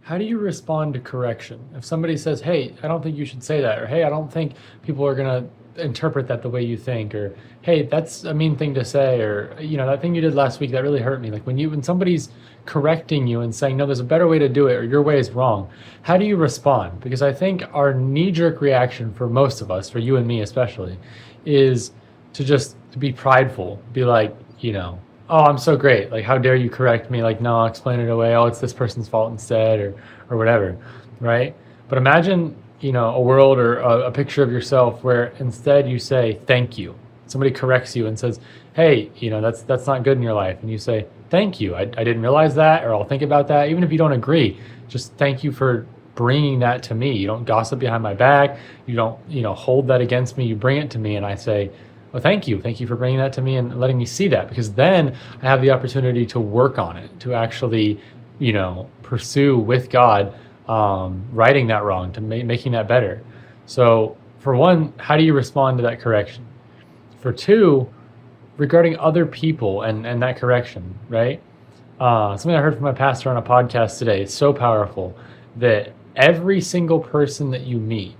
How do you respond to correction? If somebody says, "Hey, I don't think you should say that," or "Hey, I don't think people are gonna interpret that the way you think," or "Hey, that's a mean thing to say," or "That thing you did last week that really hurt me." Like when somebody's correcting you and saying, "No, there's a better way to do it," or "Your way is wrong," how do you respond? Because I think our knee-jerk reaction for most of us, for you and me especially, is to just be prideful, be like, "Oh, I'm so great. Like, how dare you correct me? Like, no, I'll explain it away. Oh, it's this person's fault instead," or whatever, right? But imagine, a world or a picture of yourself where instead you say, "Thank you." Somebody corrects you and says, "Hey, that's not good in your life," and you say, "Thank you. I didn't realize that," or "I'll think about that." Even if you don't agree, just thank you for bringing that to me. You don't gossip behind my back. You don't, hold that against me. You bring it to me, and I say, well, thank you. Thank you for bringing that to me and letting me see that, because then I have the opportunity to work on it, to actually, pursue with God, righting that wrong, to making that better. So, for one, how do you respond to that correction? For two, regarding other people and that correction, right? Something I heard from my pastor on a podcast today. It's so powerful that every single person that you meet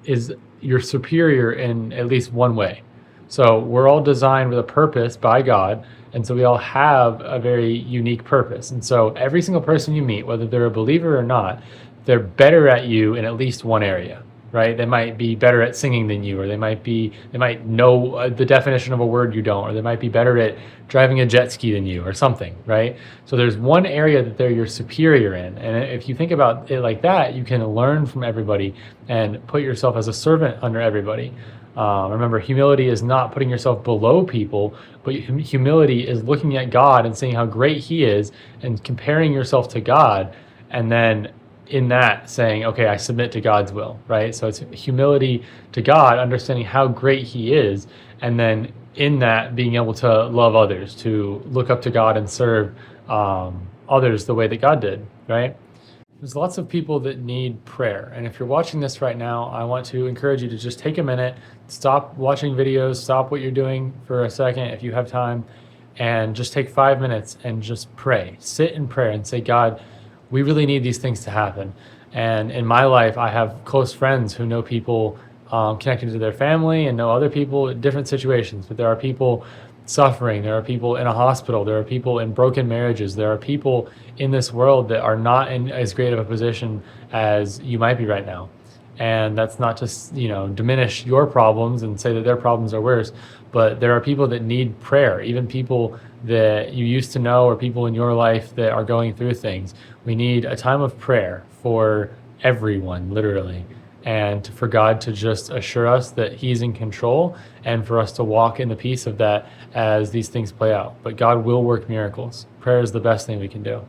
is your superior in at least one way. So we're all designed with a purpose by God, and so we all have a very unique purpose. And so every single person you meet, whether they're a believer or not, they're better at you in at least one area, right? They might be better at singing than you, or they might know the definition of a word you don't, or they might be better at driving a jet ski than you, or something, right? So there's one area that they're your superior in, and if you think about it like that, you can learn from everybody and put yourself as a servant under everybody. Remember, humility is not putting yourself below people, but humility is looking at God and seeing how great He is and comparing yourself to God, and then in that saying, okay, I submit to God's will, right? So it's humility to God, understanding how great He is, and then in that being able to love others, to look up to God and serve others the way that God did, right? There's lots of people that need prayer. And if you're watching this right now, I want to encourage you to just take a minute, stop watching videos, stop what you're doing for a second if you have time, and just take 5 minutes and just pray. Sit in prayer and say, God, we really need these things to happen. And in my life, I have close friends who know people connected to their family and know other people in different situations. But there are people suffering. There are people in a hospital. There are people in broken marriages. There are people in this world that are not in as great of a position as you might be right now. And that's not to, diminish your problems and say that their problems are worse, but there are people that need prayer, even people that you used to know or people in your life that are going through things. We need a time of prayer for everyone, literally, and for God to just assure us that He's in control and for us to walk in the peace of that as these things play out. But God will work miracles. Prayer is the best thing we can do.